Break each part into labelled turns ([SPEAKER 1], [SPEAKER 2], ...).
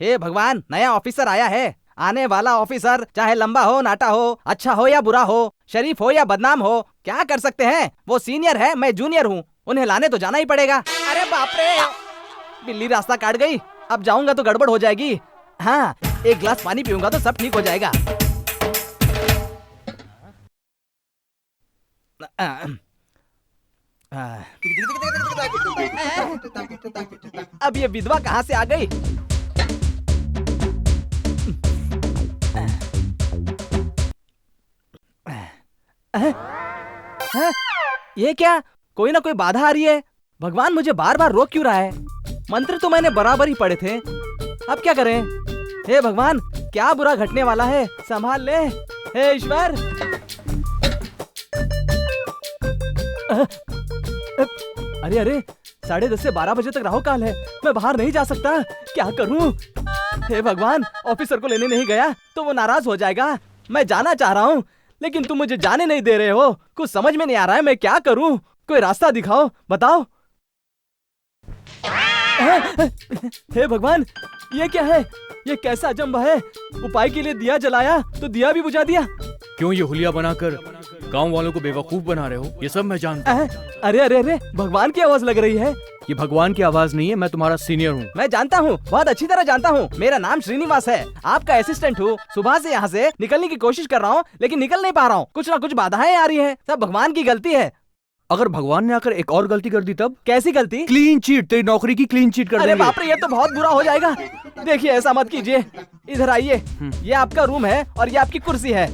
[SPEAKER 1] हे भगवान, नया ऑफिसर आया है। आने वाला ऑफिसर चाहे लंबा हो नाटा हो, अच्छा हो या बुरा हो, शरीफ हो या बदनाम हो, क्या कर सकते हैं। वो सीनियर है, मैं जूनियर हूँ, उन्हें लाने तो जाना ही पड़ेगा। अरे बाप रे, बिल्ली रास्ता काट गई। अब जाऊंगा तो गड़बड़ हो जाएगी। हाँ, एक गिलास पानी पीऊंगा तो सब ठीक हो जाएगा। अब ये विधवा कहाँ से आ गई? ये क्या, कोई ना कोई बाधा आ रही है। भगवान मुझे बार बार रोक क्यों रहा है? मंत्र तो मैंने बराबर ही पढ़े थे, अब क्या करें? हे भगवान, क्या बुरा घटने वाला है, संभाल ले। हे ईश्वर। अरे अरे, 10:30 से 12 बजे तक राहु काल है, मैं बाहर नहीं जा सकता, क्या करूं? हे भगवान, ऑफिसर को लेने नहीं गया तो वो नाराज हो जाएगा। मैं जाना चाह रहा हूँ लेकिन तुम मुझे जाने नहीं दे रहे हो। कुछ समझ में नहीं आ रहा है, मैं क्या करूं? कोई रास्ता दिखाओ, बताओ। हे भगवान, ये क्या है? ये कैसा अजंबा है? उपाय के लिए दिया जलाया तो दिया भी बुझा दिया।
[SPEAKER 2] क्यों ये हुलिया बनाकर गांव वालों को बेवकूफ बना रहे हो? ये सब मैं जानता हूँ।
[SPEAKER 1] अरे अरे अरे, भगवान की आवाज लग रही है।
[SPEAKER 2] ये भगवान की आवाज नहीं है, मैं तुम्हारा सीनियर हूँ।
[SPEAKER 1] मैं जानता हूँ, बहुत अच्छी तरह जानता हूँ। मेरा नाम श्रीनिवास है, आपका असिस्टेंट हूँ। सुबह से यहाँ से निकलने की कोशिश कर रहा हूँ लेकिन निकल नहीं पा रहा हूँ। कुछ ना कुछ बाधाएं आ रही है, सब भगवान की गलती है।
[SPEAKER 2] अगर भगवान ने आकर एक और गलती कर दी तब?
[SPEAKER 1] कैसी गलती?
[SPEAKER 2] क्लीन चीट, तेरी नौकरी की क्लीन चीट कर देंगे।
[SPEAKER 1] अरे बाप रे, ये तो बहुत बुरा हो जाएगा। देखिए, ऐसा मत कीजिए, इधर आइए। ये आपका रूम है और ये आपकी कुर्सी है।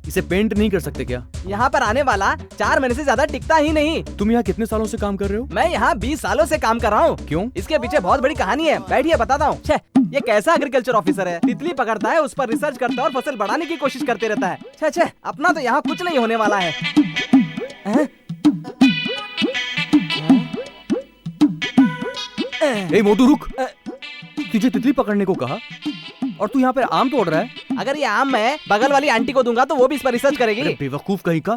[SPEAKER 2] इसे पेंट नहीं कर सकते क्या?
[SPEAKER 1] यहाँ पर आने वाला 4 महीने से ज्यादा टिकता ही नहीं।
[SPEAKER 2] तुम यहाँ कितने सालों से काम कर रहे हो?
[SPEAKER 1] मैं यहाँ 20 सालों से काम कर रहा हूँ।
[SPEAKER 2] क्यों?
[SPEAKER 1] इसके पीछे बहुत बड़ी कहानी है, बैठिए बताता हूँ। ये कैसा एग्रीकल्चर ऑफिसर है, तितली पकड़ता है, उस पर रिसर्च करता है और फसल बढ़ाने की कोशिश करते रहता है। छे, अपना तो यहाँ कुछ नहीं होने वाला है।
[SPEAKER 2] ए मोटू रुक, तुझे तितली पकड़ने को कहा और तू यहाँ पे आम तोड़ रहा है।
[SPEAKER 1] अगर ये आम मैं बगल वाली आंटी को दूंगा तो वो भी इस पर रिसर्च करेगी।
[SPEAKER 2] अरे बेवकूफ कहीं का,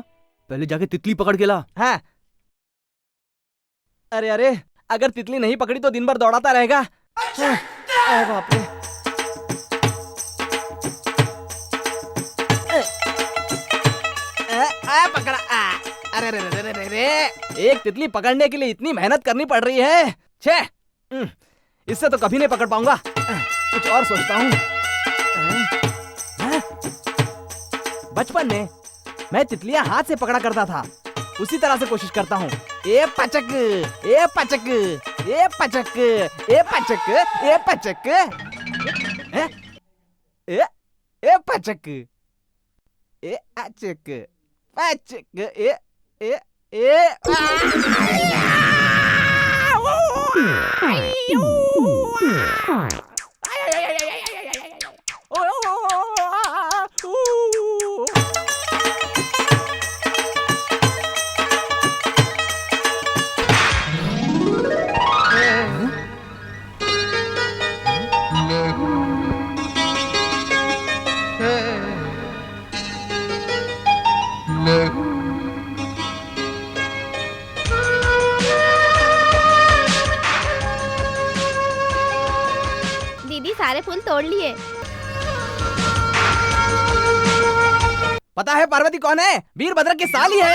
[SPEAKER 2] पहले जाके तितली पकड़ के ला।
[SPEAKER 1] हाँ। अरे अरे, अगर तितली नहीं पकड़ी तो दिन भर दौड़ाता रहेगा। अरे बाप रे। पकड़ा। अरे रे रे रे रे, एक तितली पकड़ने के लिए इतनी मेहनत करनी पड़ रही है। छे, इससे तो कभी नहीं पकड़ पाऊंगा। कुछ और सोचता हूँ। बचपन में मैं तितलियां हाथ से पकड़ा करता था, उसी तरह से कोशिश करता हूँ। ए पचक, ए पचक, ए पचक, ए पचक, ए पचक, ए पचक, ए अचक, पचक, ए
[SPEAKER 3] दीदी सारे फूल तोड़ लिए।
[SPEAKER 1] पता है पार्वती कौन है? वीरभद्र की साली है।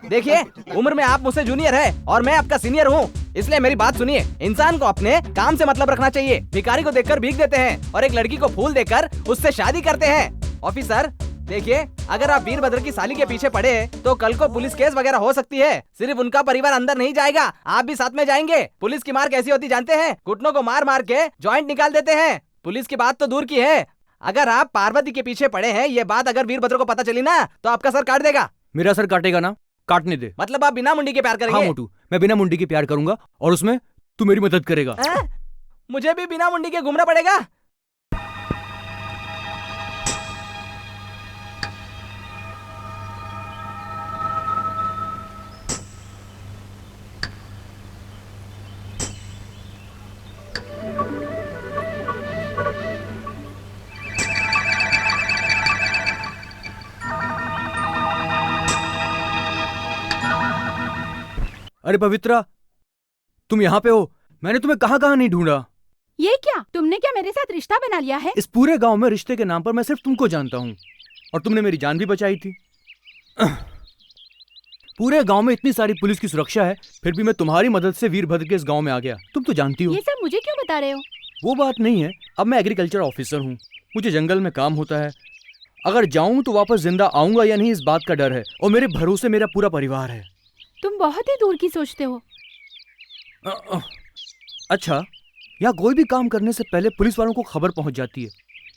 [SPEAKER 1] देखिए, उम्र में आप मुझसे जूनियर है और मैं आपका सीनियर हूँ, इसलिए मेरी बात सुनिए। इंसान को अपने काम से मतलब रखना चाहिए। भिखारी को देखकर भीख देते हैं और एक लड़की को फूल देकर उससे शादी करते हैं। ऑफिसर देखिए, अगर आप वीरभद्र की साली के पीछे पड़े तो कल को पुलिस केस वगैरह हो सकती है। सिर्फ उनका परिवार अंदर नहीं जाएगा, आप भी साथ में जाएंगे। पुलिस की मार कैसी होती जानते हैं? घुटनों को मार मार के जॉइंट निकाल देते हैं। पुलिस की बात तो दूर की है, अगर आप पार्वती के पीछे पड़े हैं, ये बात अगर वीरभद्र को पता चली ना तो आपका सर काट देगा।
[SPEAKER 2] मेरा सर काटेगा ना? काटने दे।
[SPEAKER 1] मतलब आप बिना मुंडी के प्यार करेंगे?
[SPEAKER 2] हाँ मोटू, मैं बिना मुंडी के प्यार करूंगा और उसमें तू मेरी मदद करेगा।
[SPEAKER 1] मुझे भी बिना मुंडी के घूमना पड़ेगा?
[SPEAKER 2] अरे पवित्रा, तुम यहाँ पे हो? मैंने तुम्हें कहाँ कहाँ नहीं ढूंढा।
[SPEAKER 4] ये क्या? तुमने क्या मेरे साथ रिश्ता बना लिया है?
[SPEAKER 2] इस पूरे गांव में रिश्ते के नाम पर मैं सिर्फ तुमको जानता हूँ, और तुमने मेरी जान भी बचाई थी। पूरे गांव में इतनी सारी पुलिस की सुरक्षा है, फिर भी मैं तुम्हारी मदद से वीरभद्र के इस गांव में आ गया। तुम तो जानती हो।
[SPEAKER 4] ये सब मुझे क्यों बता रहे हो?
[SPEAKER 2] वो बात नहीं है। अब मैं एग्रीकल्चर ऑफिसर हूँ, मुझे जंगल में काम होता है। अगर जाऊं तो वापस जिंदा आऊंगा या नहीं, इस बात का डर है, और मेरे भरोसे मेरा पूरा परिवार है।
[SPEAKER 4] तुम बहुत ही दूर की सोचते हो।
[SPEAKER 2] अच्छा, यहाँ कोई भी काम करने से पहले पुलिस वालों को खबर पहुंच जाती है,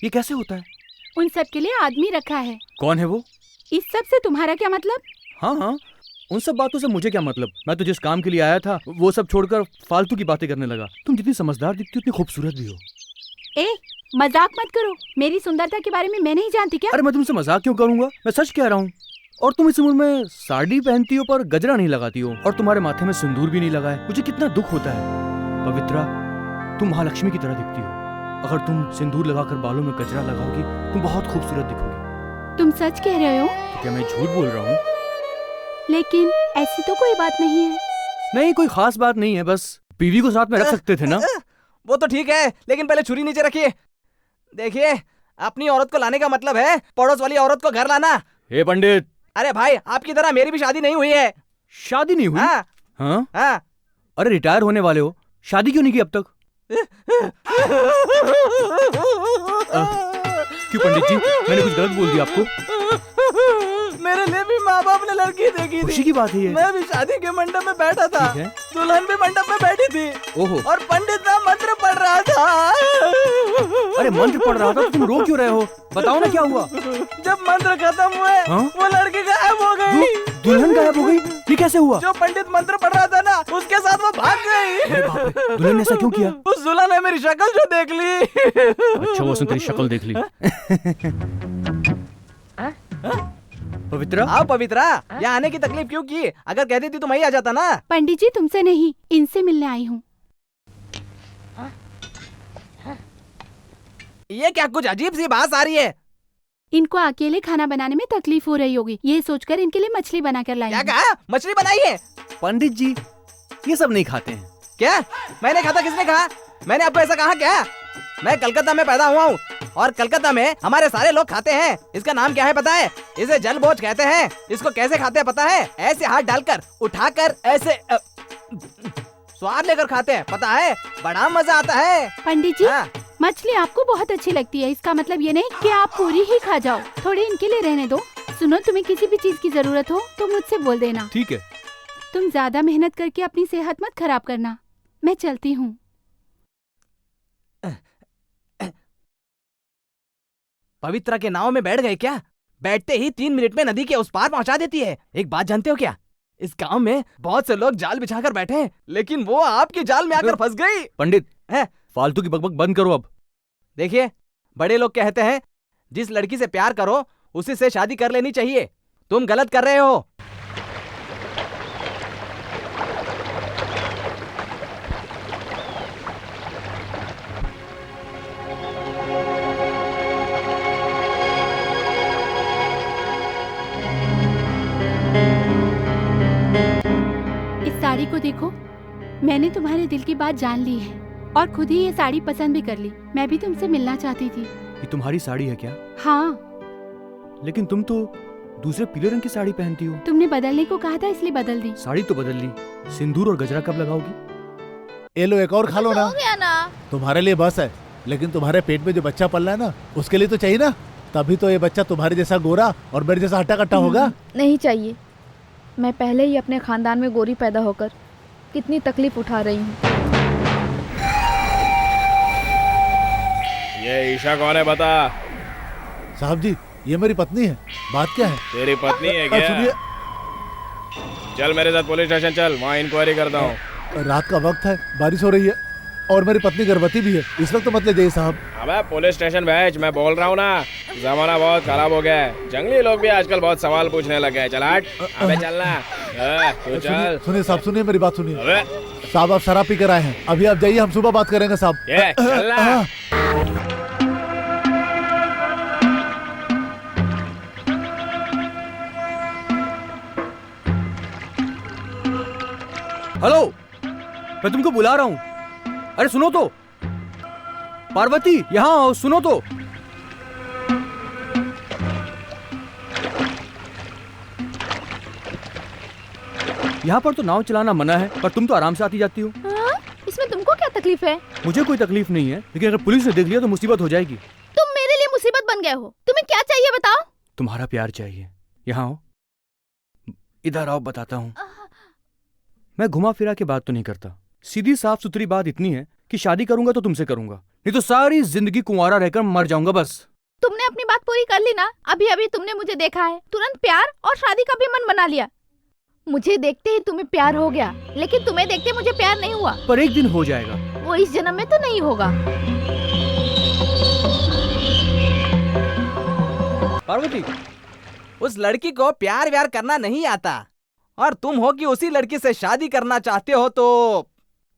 [SPEAKER 2] ये कैसे होता है?
[SPEAKER 4] उन सब के लिए आदमी रखा है।
[SPEAKER 2] कौन है वो?
[SPEAKER 4] इस सब से तुम्हारा क्या मतलब?
[SPEAKER 2] हाँ हाँ, उन सब बातों से मुझे क्या मतलब? मैं तो जिस काम के लिए आया था वो सब छोड़कर फालतू की बातें करने लगा। तुम जितनी समझदार दिखती हो उतनी खूबसूरत भी हो।
[SPEAKER 4] ए, मजाक मत करो। मेरी सुंदरता के बारे में मैं नहीं जानती क्या?
[SPEAKER 2] अरे मैं तुमसे मजाक क्यों करूंगा, मैं सच कह रहा हूँ। और तुम इस उम्र में साड़ी पहनती हो पर गजरा नहीं लगाती हो, और तुम्हारे माथे में सिंदूर भी नहीं लगा है। मुझे कितना दुख होता है। पवित्रा, तुम महालक्ष्मी की तरह दिखती हो। अगर तुम सिंदूर लगाकर बालों में गजरा लगाओगी तुम बहुत खूबसूरत दिखोगी।
[SPEAKER 4] तुम सच कह रहे हो?
[SPEAKER 2] तो क्या मैं झूठ बोल रहा हूँ?
[SPEAKER 4] लेकिन ऐसी तो कोई बात नहीं है।
[SPEAKER 2] नहीं, कोई खास बात नहीं है, बस बीवी को साथ में रख सकते थे ना।
[SPEAKER 1] वो तो ठीक है, लेकिन पहले छुरी नीचे रखिए। देखिए, अपनी औरत को लाने का मतलब है पड़ोस वाली औरत को घर लाना।
[SPEAKER 2] हे पंडित।
[SPEAKER 1] अरे भाई, आपकी तरह मेरी भी शादी नहीं हुई है।
[SPEAKER 2] शादी नहीं हुई?
[SPEAKER 1] हाँ
[SPEAKER 2] हाँ?
[SPEAKER 1] हाँ।
[SPEAKER 2] अरे रिटायर होने वाले हो, शादी क्यों नहीं की अब तक? क्यों पंडित जी, मैंने कुछ गलत बोल दिया आपको?
[SPEAKER 1] मेरे लिए भी माँ बाप ने लड़की देखी थी।
[SPEAKER 2] खुशी की बात है ये।
[SPEAKER 1] मैं भी शादी के मंडप में बैठा था, दुल्हन भी मंडप में बैठी थी।
[SPEAKER 2] ओहो।
[SPEAKER 1] और पंडित ना मंत्र पढ़ रहा था।
[SPEAKER 2] अरे मंत्र पढ़ रहा था तो तुम रो क्यों रहे हो? बताओ ना क्या हुआ?
[SPEAKER 1] जब मंत्र खत्म हुए,
[SPEAKER 2] हाँ?
[SPEAKER 1] वो लड़की गायब हो गई।
[SPEAKER 2] दुल्हन गायब हो गई? ये कैसे हुआ?
[SPEAKER 1] जो पंडित मंत्र पढ़ रहा था ना, उसके साथ वो भाग गई।
[SPEAKER 2] अरे बाप रे, दुल्हन ने ऐसा क्यों किया?
[SPEAKER 1] उस दुल्हन ने मेरी शक्ल जो देख ली।
[SPEAKER 2] अच्छा, वो उसने तेरी शक्ल देख ली। पवित्रा?
[SPEAKER 1] आओ पवित्रा, यहाँ आने की तकलीफ क्यों की? अगर कहती थी तो मैं ही आ जाता ना।
[SPEAKER 4] पंडित जी, तुमसे नहीं, इनसे मिलने आई हूँ।
[SPEAKER 1] ये क्या कुछ अजीब सी बात आ रही है?
[SPEAKER 4] इनको अकेले खाना बनाने में तकलीफ हो रही होगी, ये सोचकर इनके लिए मछली बनाकर लाई
[SPEAKER 1] क्या
[SPEAKER 4] हूँ।
[SPEAKER 1] कहा? मछली बनाई है?
[SPEAKER 2] पंडित जी, ये सब नहीं खाते हैं।
[SPEAKER 1] क्या? मैंने खाता? किसने कहा? मैंने आपको ऐसा कहा क्या? मैं कलकत्ता में पैदा हुआ हूँ, और कलकत्ता में हमारे सारे लोग खाते हैं। इसका नाम क्या है पता है? इसे जलबोझ कहते हैं। इसको कैसे खाते हैं पता है? ऐसे हाथ डालकर उठाकर ऐसे स्वाद लेकर खाते हैं, पता है? बड़ा मजा आता है।
[SPEAKER 4] पंडित जी,
[SPEAKER 1] हाँ।
[SPEAKER 4] मछली आपको बहुत अच्छी लगती है, इसका मतलब ये नहीं कि आप पूरी ही खा जाओ, थोड़ी इनके लिए रहने दो। सुनो, तुम्हें किसी भी चीज की जरूरत हो तो मुझसे बोल देना।
[SPEAKER 2] ठीक है।
[SPEAKER 4] तुम ज्यादा मेहनत करके अपनी सेहत मत खराब करना। मैं चलती हूँ।
[SPEAKER 1] पवित्रा के नाव में बैठ गए क्या? बैठते ही 3 मिनट में नदी के उस पार पहुंचा देती है। एक बात जानते हो क्या? इस गांव में बहुत से लोग जाल बिछाकर बैठे हैं, लेकिन वो आपके जाल में आकर फंस गई।
[SPEAKER 2] पंडित,
[SPEAKER 1] है?
[SPEAKER 2] फालतू की बकबक बंद करो अब।
[SPEAKER 1] देखिए, बड़े लोग कहते हैं जिस लड़की से प्यार करो उसी से शादी कर लेनी चाहिए। तुम गलत कर रहे हो।
[SPEAKER 4] इस साड़ी को देखो, मैंने तुम्हारे दिल की बात जान ली है और खुद ही ये साड़ी पसंद भी कर ली। मैं भी तुमसे मिलना चाहती थी।
[SPEAKER 2] ये तुम्हारी साड़ी है क्या?
[SPEAKER 4] हाँ।
[SPEAKER 2] लेकिन तुम तो दूसरे पीले रंग की साड़ी पहनती हो।
[SPEAKER 4] तुमने बदलने को कहा था इसलिए बदल दी।
[SPEAKER 2] साड़ी तो बदल ली, सिंदूर और गजरा कब लगाओगी?
[SPEAKER 5] ये लो, एक और खा लो ना।
[SPEAKER 3] हो गया ना।
[SPEAKER 5] तुम्हारे लिए बस है, लेकिन तुम्हारे पेट में जो बच्चा पल रहा है ना, उसके लिए तो चाहिए ना। तभी तो ये बच्चा तुम्हारे जैसा गोरा और मेरे जैसा हट्टा कट्टा होगा।
[SPEAKER 6] नहीं चाहिए। मैं पहले ही अपने खानदान में गोरी पैदा होकर कितनी तकलीफ उठा रही हूँ।
[SPEAKER 7] ये ईशा कौन है बता?
[SPEAKER 5] साहब जी, ये मेरी पत्नी है। बात क्या है?
[SPEAKER 7] तेरी पत्नी है
[SPEAKER 5] सुनिए,
[SPEAKER 7] क्या? चल मेरे साथ पुलिस स्टेशन चल, वहाँ इंक्वायरी करता हूँ।
[SPEAKER 5] रात का वक्त है, बारिश हो रही है और मेरी पत्नी गर्भवती भी है। इस वक्त तो मत ले जाइए साहब।
[SPEAKER 7] अबे पुलिस स्टेशन भेज, मैं बोल रहा हूँ ना, जमाना बहुत खराब हो गया है। जंगली लोग भी आजकल बहुत सवाल पूछने लगे हैं। चल हट, अबे चलना। तू चल।
[SPEAKER 5] सुनिए साहब, सुनिए मेरी बात सुनिए।
[SPEAKER 7] अबे
[SPEAKER 5] साहब, आप शराब पी कर आए हैं। अभी आप जाइए, हम सुबह बात करेंगे साहब।
[SPEAKER 7] ये चलना।
[SPEAKER 2] हेलो, मैं तुमको बुला रहा हूँ। अरे सुनो तो। पार्वती यहाँ आओ, सुनो तो। यहाँ पर तो नाव चलाना मना है, पर तुम तो आराम से आती जाती हो।
[SPEAKER 6] हाँ? इसमें तुमको क्या तकलीफ है?
[SPEAKER 2] मुझे कोई तकलीफ नहीं है, लेकिन अगर पुलिस ने देख लिया तो मुसीबत हो जाएगी।
[SPEAKER 6] तुम मेरे लिए मुसीबत बन गए हो। तुम्हें क्या चाहिए बताओ?
[SPEAKER 2] तुम्हारा प्यार चाहिए। यहाँ आओ, इधर आओ, बताता हूँ। मैं घुमा फिरा के बात तो नहीं करता, सीधी साफ सुथरी बात इतनी है कि शादी करूंगा तो तुमसे करूंगा, नहीं तो सारी जिंदगी कुंवारा रहकर मर जाऊंगा बस।
[SPEAKER 6] तुमने अपनी बात पूरी कर ली ना? अभी अभी तुमने मुझे देखा है, तुरंत प्यार और शादी का भी मन बना लिया। मुझे देखते ही तुम्हें प्यार हो गया, लेकिन तुम्हें देखते मुझे प्यार नहीं हुआ।
[SPEAKER 2] पर एक दिन हो जाएगा।
[SPEAKER 6] वो इस जन्म में तो नहीं होगा।
[SPEAKER 1] पार्वती, उस लड़की को प्यार व्यार करना नहीं आता, और तुम हो कि उसी लड़की से शादी करना चाहते हो, तो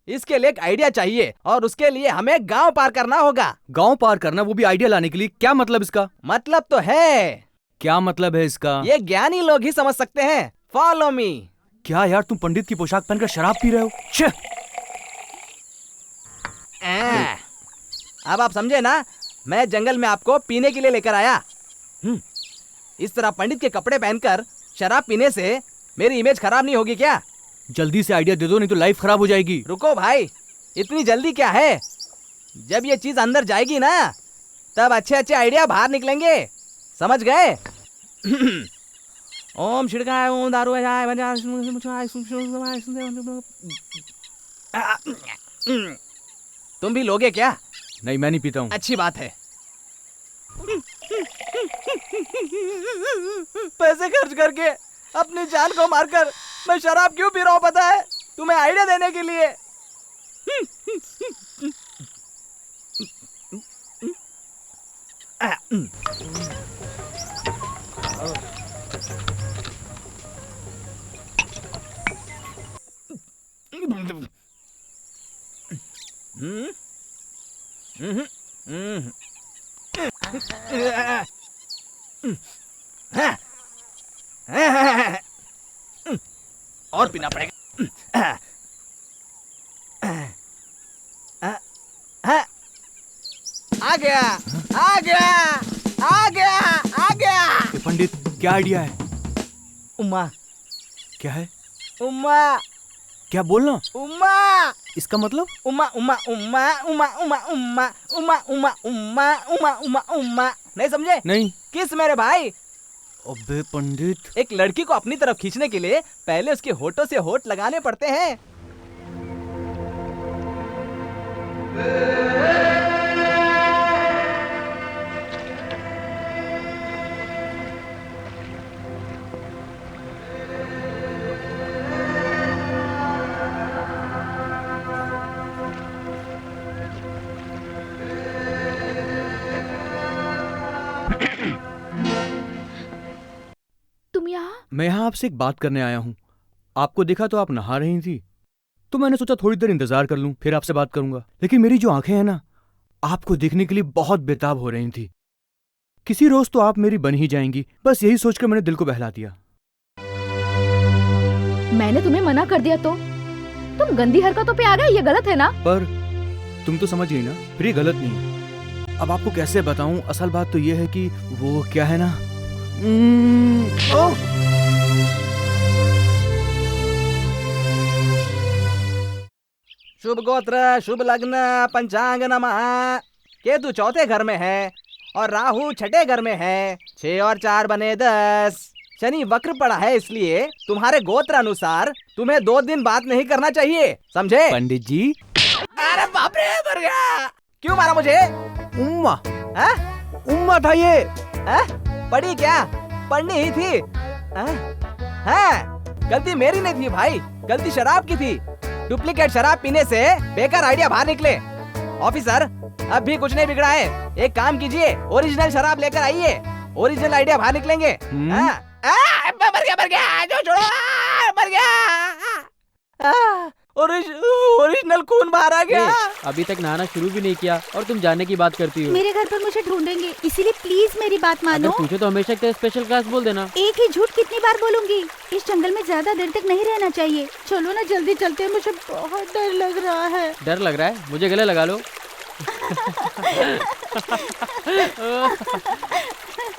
[SPEAKER 1] इसके लिए एक आइडिया चाहिए, और उसके लिए हमें गांव पार करना होगा।
[SPEAKER 2] गांव पार करना, वो भी आइडिया लाने के लिए? क्या मतलब इसका?
[SPEAKER 1] मतलब तो है।
[SPEAKER 2] क्या मतलब है इसका?
[SPEAKER 1] ये ज्ञानी लोग ही समझ सकते हैं। Follow me.
[SPEAKER 2] क्या यार, तुम पंडित की पोशाक पहनकर शराब पी रहे हो? छे!
[SPEAKER 1] अब आप समझे ना, मैं जंगल में आपको पीने के लिए लेकर आया। इस तरह पंडित के कपड़े पहनकर शराब पीने से मेरी इमेज खराब नहीं होगी क्या?
[SPEAKER 2] जल्दी से आइडिया दे दो, नहीं तो लाइफ खराब हो जाएगी।
[SPEAKER 1] रुको भाई, इतनी जल्दी क्या है? जब ये चीज अंदर जाएगी ना, तब अच्छे अच्छे आइडिया बाहर निकलेंगे। समझ गए? ओम छिड़काय ओम दारू तुम भी लोगे क्या?
[SPEAKER 2] नहीं, मैं नहीं पीता हूँ।
[SPEAKER 1] अच्छी बात है। पैसे खर्च करके, अपनी जान को मारकर मैं शराब क्यों पी रहा हूँ पता है? तुम्हें आइडिया देने के लिए। और पीना पड़ेगा। आ गया, आ गया, आ गया, आ गया।
[SPEAKER 2] ये पंडित, क्या आइडिया है?
[SPEAKER 1] उम्मा।
[SPEAKER 2] क्या है?
[SPEAKER 1] उम्मा।
[SPEAKER 2] क्या बोलना?
[SPEAKER 1] उम्मा।
[SPEAKER 2] इसका मतलब?
[SPEAKER 1] उम्मा उम्मा उम्मा उम्मा उम्मा उम्मा उम्मा उम्मा उम्मा उम्मा उम्मा उम्मा। नहीं समझे?
[SPEAKER 2] नहीं।
[SPEAKER 1] किस मेरे भाई?
[SPEAKER 2] अबे पंडित,
[SPEAKER 1] एक लड़की को अपनी तरफ खींचने के लिए पहले उसके होठों से होठ लगाने पड़ते हैं।
[SPEAKER 6] तुम यहाँ?
[SPEAKER 2] मैं यहाँ आपसे एक बात करने आया हूँ। आपको देखा तो आप नहा रही थी, तो मैंने सोचा थोड़ी देर इंतजार कर लूं, फिर आपसे बात करूंगा। लेकिन मेरी जो आंखें हैं ना, आपको देखने के लिए बहुत बेताब हो रही थी। किसी रोज तो आप मेरी बन ही जाएंगी, बस यही सोचकर मैंने दिल को बहला दिया।
[SPEAKER 6] मैंने तुम्हें मना कर दिया तो तुम गंदी हरकतों पे आ गए, ये गलत है ना?
[SPEAKER 2] पर तुम तो समझ गई ना, फिर ये गलत नहीं है। अब आपको कैसे बताऊं, असल बात तो ये है कि वो क्या है ना,
[SPEAKER 1] शुभ गोत्र, शुभ लग्न, पंचांग नमः। केतु चौथे घर में है और राहु छठे घर में है। 6 और 4 बने 10। शनि वक्र पड़ा है, इसलिए तुम्हारे गोत्र अनुसार तुम्हें 2 दिन बात नहीं करना चाहिए, समझे?
[SPEAKER 2] पंडित जी।
[SPEAKER 1] अरे बाप रे, मर गया। क्यों मारा मुझे?
[SPEAKER 2] उम्मा,
[SPEAKER 1] है?
[SPEAKER 2] उम्मा था ये।
[SPEAKER 1] पढ़ी क्या? पढ़नी ही थी। गलती मेरी नहीं थी भाई, गलती शराब की थी। डुप्लीकेट शराब पीने से बेकार आइडिया बाहर निकले। ऑफिसर, अब भी कुछ नहीं बिगड़ा है। एक काम कीजिए, ओरिजिनल शराब लेकर आइए, ओरिजिनल आइडिया बाहर निकलेंगे। मर गया, जो छोड़ो, मर गया। ओरिजिनल खून बाहर आ गया।
[SPEAKER 8] अभी तक नहाना शुरू भी नहीं किया और तुम जाने की बात करती हो।
[SPEAKER 4] मेरे घर पर मुझे ढूंढेंगे, इसीलिए प्लीज मेरी बात मानो।
[SPEAKER 8] अगर पूछे तो हमेशा के स्पेशल क्लास बोल देना।
[SPEAKER 4] एक ही झूठ कितनी बार बोलूंगी? इस जंगल में ज्यादा देर तक नहीं रहना चाहिए। चलो ना, जल्दी चलते हैं, मुझे बहुत डर लग रहा है।
[SPEAKER 8] डर लग रहा है? मुझे गले लगा लो।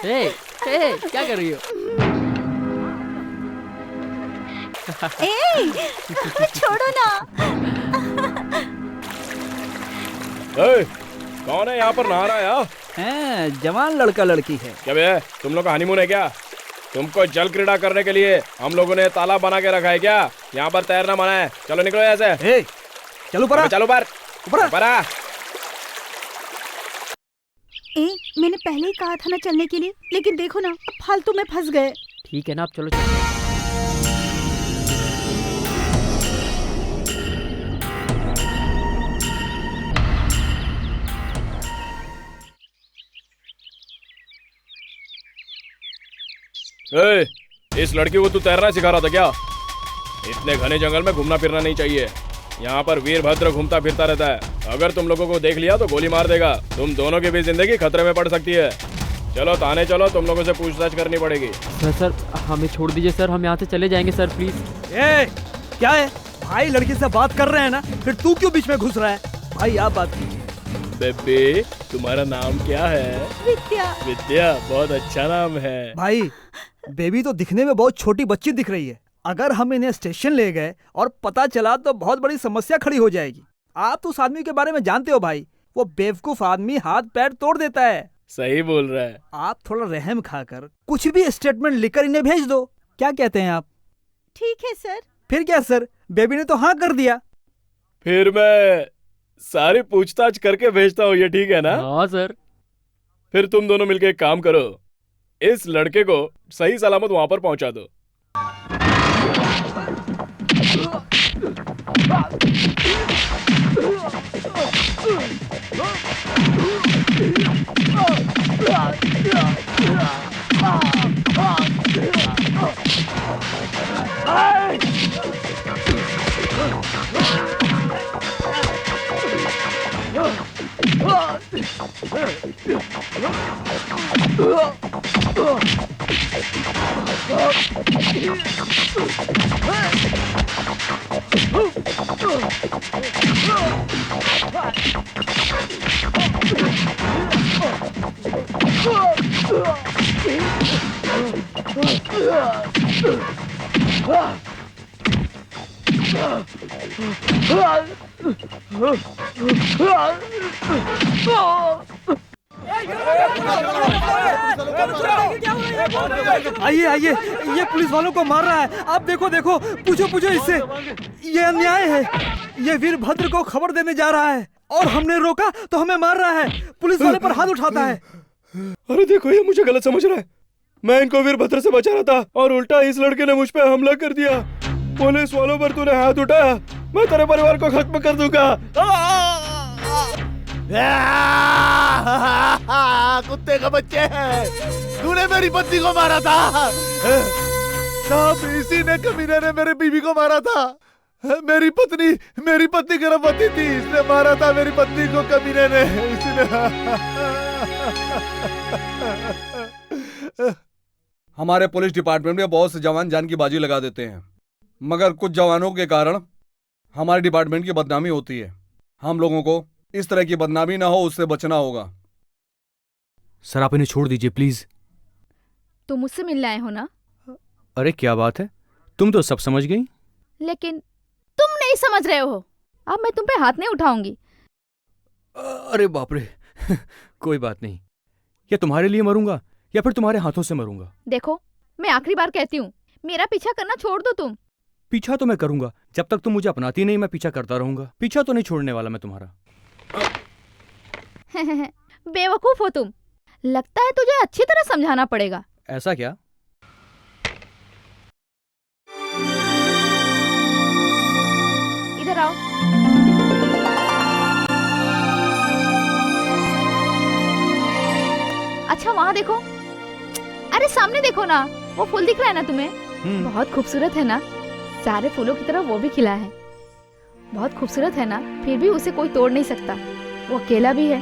[SPEAKER 8] ए, क्या कर रही हो?
[SPEAKER 6] छोड़ो ना।
[SPEAKER 7] ए, कौन है यहाँ पर नहा रहा है यार?
[SPEAKER 9] हैं, जवान लड़का लड़की है।
[SPEAKER 7] क्या बे, तुम लोग का हनीमून है क्या? तुमको जल क्रीड़ा करने के लिए हम लोगों ने तालाब बना के रखा है क्या? यहाँ पर तैरना मना है। चलो निकलो ऐसे।
[SPEAKER 9] ए, चलो परा।
[SPEAKER 7] चलो पर परा।
[SPEAKER 4] मैंने पहले ही कहा था ना चलने के लिए, लेकिन देखो ना अब फालतू में फंस गए।
[SPEAKER 8] ठीक है ना, अब चलो चलो।
[SPEAKER 7] ए, इस लड़की को तू तैरना सिखा रहा था क्या? इतने घने जंगल में घूमना फिरना नहीं चाहिए। यहाँ पर वीरभद्र घूमता फिरता रहता है। अगर तुम लोगों को देख लिया तो गोली मार देगा। तुम दोनों की भी जिंदगी खतरे में पड़ सकती है। चलो थाने चलो, तुम लोगों से पूछताछ करनी पड़ेगी।
[SPEAKER 8] सर हमें छोड़ दीजिए सर, हम यहाँ से चले जाएंगे सर, प्लीज।
[SPEAKER 9] ए, क्या है भाई? लड़की से बात कर रहे हैं ना, फिर तू क्यों बीच में घुस रहा है? भाई आप बात कीजिए।
[SPEAKER 7] बेबी, तुम्हारा नाम क्या है?
[SPEAKER 6] विद्या।
[SPEAKER 7] विद्या, बहुत अच्छा नाम है।
[SPEAKER 9] भाई बेबी तो दिखने में बहुत छोटी बच्ची दिख रही है। अगर हम इन्हें स्टेशन ले गए और पता चला तो बहुत बड़ी समस्या खड़ी हो जाएगी। आप तो उस आदमी के बारे में जानते हो भाई, वो बेवकूफ आदमी हाथ पैर तोड़ देता है।
[SPEAKER 7] सही बोल रहा है।
[SPEAKER 9] आप थोड़ा रहम खाकर कुछ भी स्टेटमेंट लिखकर इन्हें भेज दो। क्या कहते हैं आप?
[SPEAKER 6] ठीक है सर।
[SPEAKER 9] फिर क्या सर, बेबी ने तो हाँ कर दिया।
[SPEAKER 7] फिर मैं सारी पूछताछ करके भेजता हूँ, ये ठीक है ना?
[SPEAKER 8] हाँ सर।
[SPEAKER 7] फिर तुम दोनों मिलके एक काम करो, इस लड़के को सही सलामत वहां पर पहुंचा दो।
[SPEAKER 9] आइए आइए, ये पुलिस वालों को मार रहा है। आप देखो देखो, पूछो पूछो इससे। ये अन्याय है। ये वीरभद्र को खबर देने जा रहा है और हमने रोका तो हमें मार रहा है। पुलिस वाले पर हाथ उठाता है।
[SPEAKER 7] अरे देखो, ये मुझे गलत समझ रहा है। मैं इनको वीरभद्र से बचा रहा था और उल्टा इस लड़के ने मुझ पे हमला कर दिया। पुलिस वालों पर तूने हाथ उठाया, मैं तेरे परिवार को खत्म कर दूंगा।
[SPEAKER 5] कुत्ते का बच्चे है, तूने मेरी पत्नी को मारा था। साहब, इसी ने, कमीने ने मेरे बीवी को मारा था। मेरी पत्नी गर्भवती थी, इसने मारा था मेरी पत्नी को, कमीने ने, इसने।
[SPEAKER 10] हमारे पुलिस डिपार्टमेंट में बहुत से जवान जान की बाजी लगा देते हैं, मगर कुछ जवानों के कारण हमारे डिपार्टमेंट की बदनामी होती है। हम लोगों को इस तरह की बदनामी ना हो, उससे बचना होगा।
[SPEAKER 2] सर आप इन्हें छोड़ दीजिए प्लीज।
[SPEAKER 6] तुम मुझसे मिलने आए हो ना?
[SPEAKER 2] अरे क्या बात है, तुम तो सब समझ गई।
[SPEAKER 6] लेकिन तुम नहीं समझ रहे हो। अब मैं तुम पे हाथ नहीं उठाऊंगी।
[SPEAKER 2] अरे बाप रे। कोई बात नहीं, या तुम्हारे लिए मरूंगा या फिर तुम्हारे हाथों से मरूंगा।
[SPEAKER 6] देखो, मैं आखिरी बार कहती हूँ, मेरा पीछा करना छोड़ दो तुम।
[SPEAKER 2] पीछा तो मैं करूंगा, जब तक तुम मुझे अपनाती नहीं मैं पीछा करता रहूंगा। पीछा तो नहीं छोड़ने वाला मैं तुम्हारा।
[SPEAKER 6] बेवकूफ हो तुम। लगता है तुझे अच्छी तरह समझाना पड़ेगा।
[SPEAKER 2] ऐसा क्या?
[SPEAKER 6] इधर आओ। अच्छा वहां देखो। अरे सामने देखो ना, वो फूल दिख रहा है ना तुम्हें? बहुत खूबसूरत है ना? सारे फूलों की तरह वो भी खिला है। बहुत खूबसूरत है ना? फिर भी उसे कोई तोड़ नहीं सकता। वो अकेला भी है।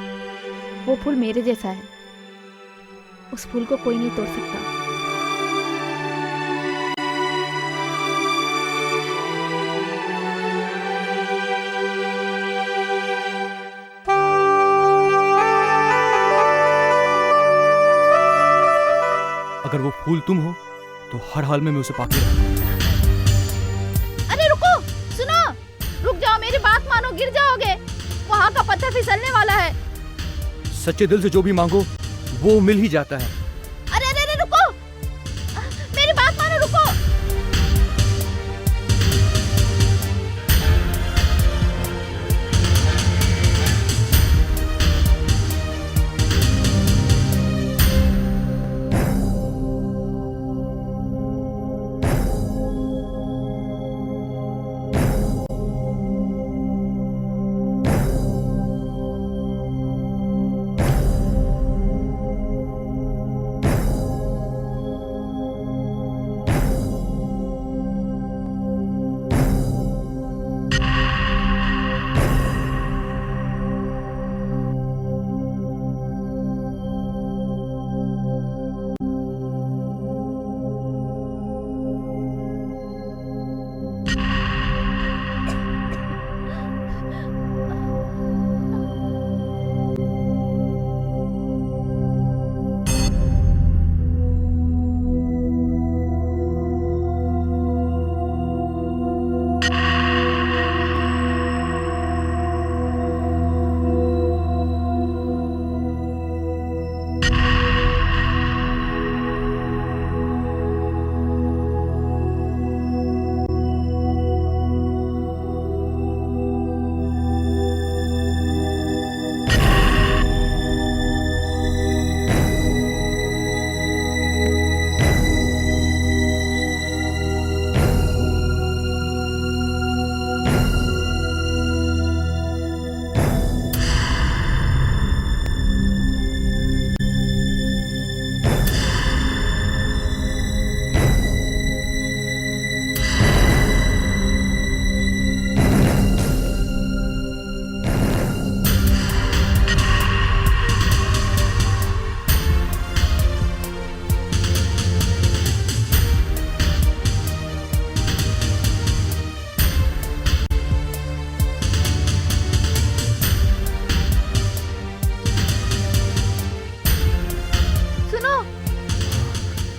[SPEAKER 6] वो फूल मेरे जैसा है। उस फूल को कोई नहीं तोड़ सकता।
[SPEAKER 2] फूल तुम हो तो हर हाल में मैं उसे पाके रहूंगा।
[SPEAKER 6] अरे रुको, सुनो, रुक जाओ, मेरी बात मानो, गिर जाओगे। वहाँ का पत्थर फिसलने वाला है।
[SPEAKER 2] सच्चे दिल से जो भी मांगो वो मिल ही जाता है।
[SPEAKER 6] अरे अरे अरे रुको, मेरी बात मानो, रुको।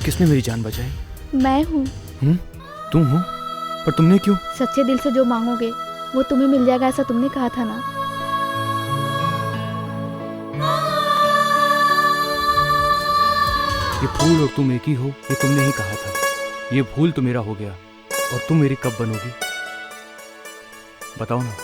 [SPEAKER 2] किसने मेरी जान बचाई?
[SPEAKER 6] मैं हूँ।
[SPEAKER 2] तुम हो? पर तुमने क्यों?
[SPEAKER 6] सच्चे दिल से जो मांगोगे वो तुम्हें मिल जाएगा, ऐसा तुमने कहा था ना।
[SPEAKER 2] ये फूल और तुम एक ही हो, ये तुमने ही कहा था। ये भूल तो मेरा हो गया और तुम मेरी कब बनोगी? बताओ ना।